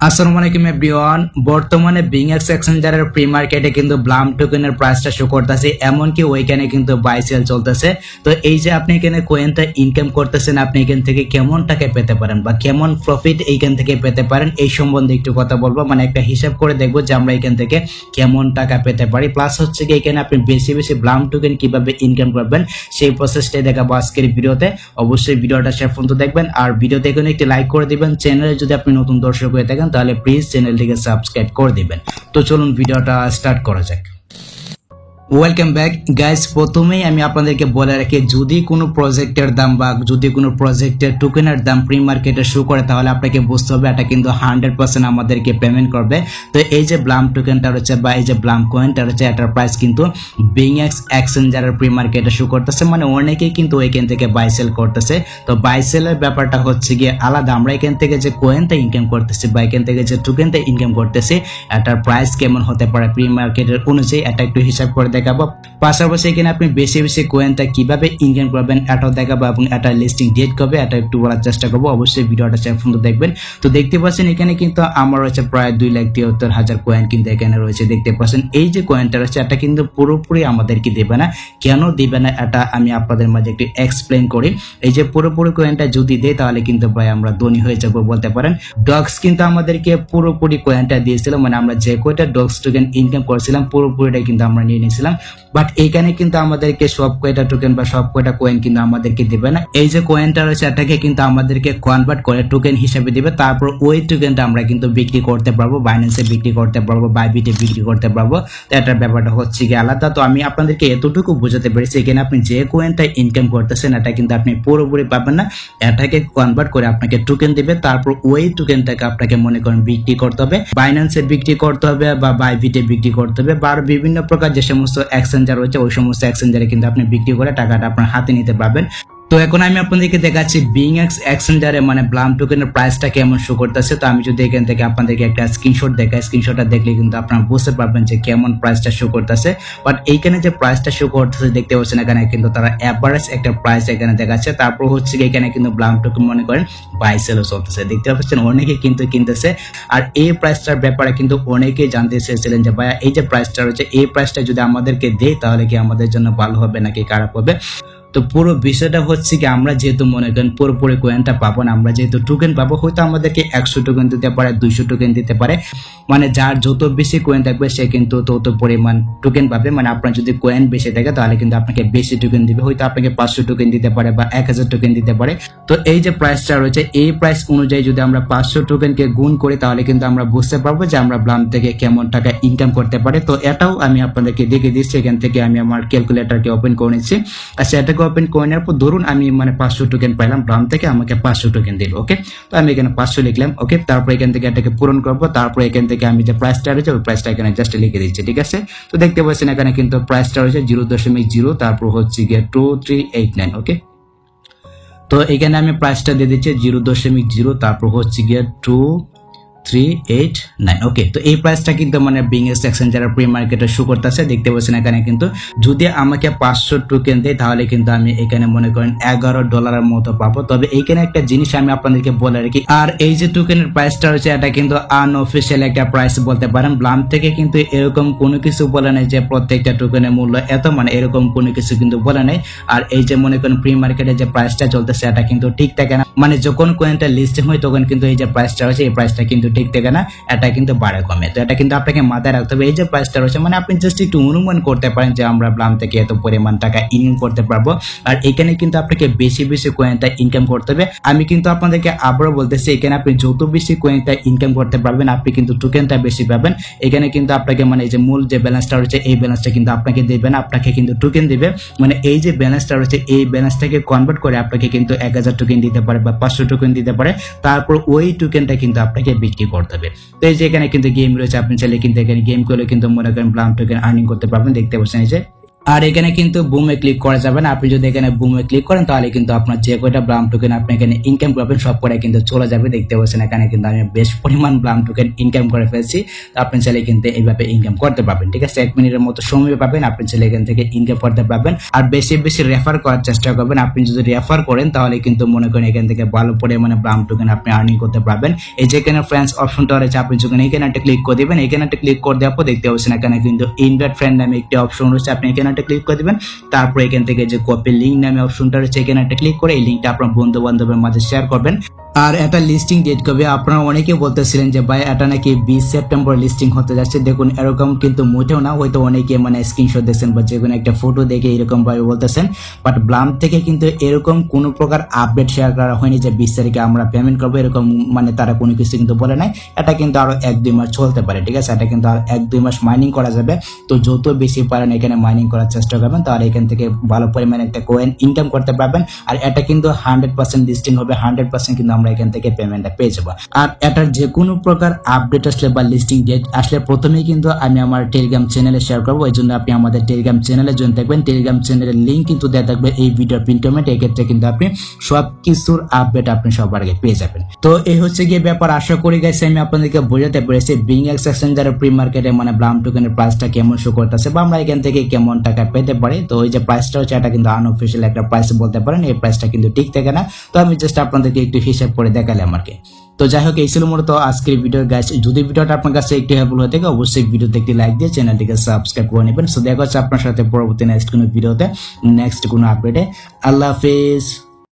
আসসালামু আলাইকুম এভরিওয়ান। বর্তমানে বিংএক্স এক্সচেঞ্জারের প্রি মার্কেটে কিন্তু ব্লাম টোকেনের প্রাইসটা শো করতেছে, এমনকি ওইখানে কিন্তু বাই সেল চলতেছে। তো এই যে আপনি এখানে কয়েনটা ইনকাম করতেছেন, আপনি এখান থেকে কেমন টাকা পেতে পারেন বা কেমন প্রফিট এইখান থেকে পেতে পারেন এই সম্বন্ধে একটু কথা বলবো। মানে একটা হিসাব করে দেখবো যে আমরা এখান থেকে কেমন টাকা পেতে পারি, প্লাস হচ্ছে কি এখানে আপনি বেশি বেশি ব্লাম টোকেন কিভাবে ইনকাম করবেন সেই প্রসেসটাই দেখাবো আজকের ভিডিওতে। অবশ্যই ভিডিওটা শেষ পর্যন্ত দেখবেন আর ভিডিওতে এখানে একটি লাইক করে দিবেন। চ্যানেলে যদি আপনি নতুন দর্শক হয়ে থাকেন তাহলে প্লিজ চ্যানেলটিকে সাবস্ক্রাইব করে দিবেন। তো চলুন ভিডিওটা স্টার্ট করা যাক। Welcome back guys. প্রথমেই আমি আপনাদেরকে বলে রাখি, যদি কোনো প্রজেক্টের দাম বা যদি কোনো প্রজেক্টের টোকেনের দাম প্রি মার্কেটে শো করে তাহলে আপনাকে বুঝতে হবে এটা কিন্তু 100% আমাদেরকে পেমেন্ট করবে। তো এই যে ব্লাম টোকেনটা রয়েছে বা এই যে ব্লাম কয়েনটা রয়েছে, এটার প্রাইস কিন্তু বিংএক্স এক্সচেঞ্জারের প্রি মার্কেটে শো করতেছে। মানে অনেকেই কিন্তু এখান থেকে বাই সেল করতেছে। তো বাই সেলের ব্যাপারটা হচ্ছে গিয়ে আলাদা। আমরা এখান থেকে যে কয়েনটা ইনকাম করতেছি বা এখান থেকে যে টোকেনটা ইনকাম করতেছি, এটার প্রাইস কেমন হতে পারে প্রি মার্কেটের অনুযায়ী এটা একটু হিসাব করে দেখাবো। পাশাপাশি এখানে আপনি বেশি বেশি কয়েনটা কিভাবে ইনকাম করবেন এটাও দেখাবো এবং এটা লিস্টিং ডেট কবে এটা একটু বলার চেষ্টা করবো। অবশ্যই ভিডিওটা শেষ পর্যন্ত দেখবেন। তো দেখতে পাচ্ছেন এখানে কিন্তু আমার রয়েছে প্রায় 2,73,000 কয়েন কিন্তু এখানে রয়েছে। দেখতে পাচ্ছেন এই যে কয়েনটা রয়েছে এটা কিন্তু পুরোপুরি আমাদেরকে দেবে না। কেন দিবে না এটা আমি আপনাদের মাঝে একটু এক্সপ্লেন করি। এই যে পুরোপুরি কয়েনটা যদি দেয় তাহলে কিন্তু ভাই আমরা ধনী হয়ে যাবো বলতে পারেন। ডক্স কিন্তু আমাদেরকে পুরোপুরি কয়েনটা দিয়েছিল, মানে আমরা যে কয়টা ডক্স টোকেন ইনকাম করেছিলাম পুরোপুরিটাই কিন্তু আমরা নিয়ে নিয়েছিলাম। বাট এইখানে কিন্তু আমাদেরকে সব কয়টা টোকেন বা সব কয়টা কয়েন কিন্তু আমাদেরকে দিবে না। এই যে কয়েনটা রয়েছে এটাকে কিন্তু আমাদেরকে কনভার্ট করে টোকেন হিসেবে দিবে। তারপর ওই টোকেনটা আমরা কিন্তু বিক্রি করতে পারবো, বাইন্যান্সে বিক্রি করতে পারবো, বাইবিটে বিক্রি করতে পারবো। তো এটার ব্যাপারটা হচ্ছে কি আলাদা। তো আমি আপনাদেরকে এতটুকু বোঝাতে পেরেছি, এখানে আপনি যে কয়েনটা ইনকাম করতেছেন এটা কিন্তু আপনি পুরোপুরি পাবেন না। এটাকে কনভার্ট করে আপনাকে টোকেন দিবে, তারপর ওই টোকেনটাকে আপনাকে মনে করেন বিক্রি করতে হবে, বাইন্যান্সে বিক্রি করতে হবে বা বাইবিটে বিক্রি করতে হবে বা বিভিন্ন প্রকার যে সমস্ত এক্সচেঞ্জার রয়েছে ওই সমস্ত এক্সচেঞ্জারে কিন্তু আপনি বিক্রি করে টাকাটা আপনার হাতে নিতে পারবেন। তো এখন আমি আপনাদেরকে দেখাচ্ছি বিংএক্স এক্সচেঞ্জারে মানে ব্লাম টোকেনের প্রাইসটা কেমন শো করতেছে। তো আমি যদি এখান থেকে আপনাদেরকে একটা স্ক্রিনশট দেখাই, স্ক্রিনশটটা দেখলে কিন্তু আপনারা বুঝতে পারবেন যে কেমন প্রাইসটা শো করতেছে। বাট এইখানে যে প্রাইসটা শো করতেছে দেখতে পাচ্ছেন এখানে কিন্তু তারা অ্যাভারেজ একটা প্রাইস এখানে দেখাচ্ছে। তারপর হচ্ছে এখানে কিন্তু ব্লাম টোকেন মনে করেন বাই সেলও চলতেছে। দেখতে পাচ্ছেন অনেকে কিন্তু কিনতেছে। আর এই প্রাইসটার ব্যাপারে কিন্তু অনেকেই জানতে চেয়েছিলেন যে ভাইয়া এই যে প্রাইসটা রয়েছে এই প্রাইসটা যদি আমাদেরকে দেয় তাহলে কি আমাদের জন্য ভালো হবে নাকি খারাপ হবে। তো পুরো বিষয়টা হচ্ছে কি আমরা যেহেতু মনে করেন পুরোপুরি কয়েনটা পাবো না, আমরা যেহেতু টোকেন পাবো, হয়তো আমাদেরকে 100 টোকেন দিতে পারে, 200 টোকেন দিতে পারে। মানে যার যত বেশি কয়েন থাকবে সে কিন্তু তত পরিমাণ টোকেন পাবে। মানে আপনার যদি কয়েন বেশি থাকে তাহলে কিন্তু আপনাকে বেশি টোকেন দিবে, হয়তো আপনাকে 500 টোকেন দিতে পারে বা 1000 টোকেন দিতে পারে। তো এই যে প্রাইসটা রয়েছে এই প্রাইস অনুযায়ী যদি আমরা 500 টোকেনকে গুণ করি তাহলে কিন্তু আমরা বুঝতে পারবো যে আমরা ব্লাম থেকে কেমন টাকা ইনকাম করতে পারি। তো এটাও আমি আপনাদেরকে দেখে দিচ্ছি। এখান থেকে আমি আমার ক্যালকুলেটরকে ওপেন করে নিচ্ছি। আচ্ছা, এটাকে ওপেন করার পর ধরুন আমি মানে 500 টোকেন পাইলাম ব্লাম থেকে, আমাকে 500 টোকেন দিল। ওকে, তো আমি এখানে 500 লিখলাম। ওকে, তারপর এখান থেকে এটাকে পূরণ করবো। তারপর এখান থেকে আমি যে প্রাইসটা রয়েছে ওই প্রাইসটা এখানে জাস্ট লিখে দিচ্ছি। ঠিক আছে, তো দেখতে পাচ্ছেন এখানে কিন্তু প্রাইসটা রয়েছে 0.0, তারপর হচ্ছে গিয়ে 2389। ওকে, তো এখানে আমি প্রাইসটা দিয়ে দিচ্ছি 0.0, তারপর হচ্ছে গিয়ে 2389। ওকে, তো এই প্রাইসটা কিন্তু মানে বিংএক্স এক্সচেঞ্জারের প্রি মার্কেটে শো করতেছে। দেখতে পাচ্ছেন এখানে কিন্তু যদি আমাকে 500 টোকেন দেয় তাহলে কিন্তু আমি এখানে মনে করেন $11 মতো পাবো। তবে এইখানে একটা জিনিস আমি আপনাদেরকে বলে রাখি, আর এই যে টোকেনের প্রাইসটা রয়েছে এটা কিন্তু আনঅফিসিয়াল একটা প্রাইস বলতে পারেন। ব্লাম থেকে কিন্তু এরকম কোনো কিছু বলে নাই যে প্রত্যেকটা টোকেনের মূল্য এত, মানে এরকম কোনো কিছু কিন্তু বলে নাই। আর এই যে মনে করেন প্রি মার্কেটে যে প্রাইসটা চলতেছে এটা কিন্তু ঠিক থাকে না। মানে যখন কয়েনটা লিস্টিং হয় তখন কিন্তু এই যে প্রাইসটা রয়েছে এই প্রাইসটা কিন্তু ঠিক থাকে না, এটা কিন্তু বাড়ে কমে। তো এটা কিন্তু আপনাকে মাথায় রাখতে হবে। এই যে প্রাইসটা রয়েছে মানে আপনি জাস্ট একটু অনুমান করতে পারেন যে আমরা ব্লাম থেকে এত পরিমাণ টাকা ইনকাম করতে পারবো। আর এখানে কিন্তু আপনাকে বেশি বেশি কয়েনটা ইনকাম করতে হবে। আমি কিন্তু আপনাদেরকে আবারও বলতেছি, এখানে আপনি যত বেশি কয়েনটা ইনকাম করতে পারবেন আপনি কিন্তু টোকেনটা বেশি পাবেন। এখানে কিন্তু আপনাকে মানে এই যে মূল যে ব্যালেন্সটা রয়েছে এই ব্যালেন্সটা কিন্তু আপনাকে দেবে না, আপনাকে কিন্তু টোকেন দিবে। মানে এই যে ব্যালেন্সটা রয়েছে এই ব্যালেন্সটাকে কনভার্ট করে আপনাকে কিন্তু 1000 টোকেন দিতে পারে বা 500 টোকেন দিতে পারে। তারপর ওই টোকেনটা কিন্তু আপনাকে বিক্রি করতে হবে। তো এই যে এখানে কিন্তু গেম রয়েছে, আপনি চাইলে কিন্তু এখানে গেম করলে কিন্তু মনে করেন ব্লাম টোকেন আর্নিং করতে পারবেন। দেখতে পাচ্ছেন এই যে আর এখানে কিন্তু বুমে ক্লিক করা যাবে না। আপনি যদি এখানে বুমে ক্লিক করেন তাহলে কিন্তু আপনার যে কয়টা ব্লাম টোকেন আপনি এখানে ইনকাম করবেন সব কটা কিন্তু চলে যাবে। দেখতে পাচ্ছেন এখানে কিন্তু আমি বেশ পরিমাণ ব্লাম টোকেন ইনকাম করে ফেলছি। তো আপনি চাইলে কিন্তু এইভাবে ইনকাম করতে পারবেন, ঠিক আছে। 1 মিনিটের মতো সময় পাবেন, আপনি চাইলে এখান থেকে ইনকাম করতে পারবেন। আর বেশি বেশি রেফার করার চেষ্টা করবেন। আপনি যদি রেফার করেন তাহলে কিন্তু মনে করেন এখান থেকে ভালো পরিমাণে ব্লাম টোকেন আপনি আর্নিং করতে পারবেন। এই যে এখানে ফ্রেন্ডস অপশনটা রয়েছে, আপনি যখন এখানে একটা ক্লিক করে দিবেন, এখানে একটা ক্লিক করে দেওয়ার পর দেখতে পাচ্ছেন এখানে কিন্তু ইনভাইট ফ্রেন্ড নামে একটি অপশন রয়েছে, আপনি এখানে একটা ক্লিক করে দিবেন। তারপর এখান থেকে যে কপি লিঙ্ক নামে অপশনটা রয়েছে, এখানে একটা ক্লিক করে এই লিঙ্কটা আপনার বন্ধু বান্ধবের মাঝে শেয়ার করবেন। আর এটা লিস্টিং ডেট কবে, আপনারা অনেকে বলতেছিলেন যে ভাই এটা নাকি 20 সেপ্টেম্বর লিস্টিং হতে যাচ্ছে। দেখুন এরকম কিন্তু মোটেও না, হয়তো অনেকে মানে স্ক্রিনশট দেখছেন বা যে কোনো একটা ফটো দেখে এরকম ভাবে বলতেছেন, বাট ব্লাম থেকে কিন্তু এরকম কোনো প্রকার আপডেট শেয়ার করা হয়নি যে 20 তারিখে আমরা পেমেন্ট করবো, এরকম মানে তারা কোনো কিছু কিন্তু বলে নাই। এটা কিন্তু আরো 1-2 মাস চলতে পারে, ঠিক আছে। এটা কিন্তু আর 1-2 মাস মাইনিং করা যাবে। তো যত বেশি পারেন এখানে মাইনিং করার চেষ্টা করবেন, তাহলে এখান থেকে ভালো পরিমাণে একটা কয়েন ইনকাম করতে পারবেন। আর এটা কিন্তু 100% লিস্টিং হবে, 100% কিন্তু আমরা এখান থেকে পেমেন্টটা পেয়ে যাবো। আর এটার যে কোনো প্রকার আপডেট আসলে বা লিস্টিং ডেট আসলে প্রথমেই কিন্তু আমি আমার টেলিগ্রাম চ্যানেলে শেয়ার করবো। এই জন্য আপনি আমাদের টেলিগ্রাম চ্যানেলে জয়েন থাকবেন। টেলিগ্রাম চ্যানেলের লিঙ্ক কিন্তু দেওয়া থাকবে এই ভিডিওর পিন কমেন্ট। এক্ষেত্রে কিন্তু আপনি সবকিছুর আপডেট আপনি সবার আগে পেয়ে যাবেন। তো এই হচ্ছে গিয়ে ব্যাপার। আশা করি গাইস আমি আপনাদেরকে বোঝাতে পেরেছি বিংএক্স এক্সচেঞ্জারের প্রি মার্কেটে মানে ব্লাম টোকেনের প্রাইসটা কেমন শো করতেছে বা আমরা এখান থেকে কেমন টাকা পেতে পারি। তো ওই যে প্রাইসটা হচ্ছে এটা কিন্তু আনঅফিশিয়াল একটা প্রাইস বলতে পারেন, এই প্রাইসটা কিন্তু ঠিক থাকে না। তো আমি জাস্ট আপনাদেরকে একটু হিসাব করে দেখালাম আর কি। তো যাই হোক এই ছিল মূলত আজকের ভিডিও গাইস। যদি ভিডিওটা আপনার কাছে একটু হেল্পফুল হয়ে থাকে অবশ্যই ভিডিওতে একটি লাইক দিয়ে চ্যানেলটিকে সাবস্ক্রাইব করে নেবেন। সো দেখা হচ্ছে আপনার সাথে পরবর্তী নেক্সট কোনো ভিডিওতে, নেক্সট কোনো আপডেটে। আল্লাহ হাফেজ।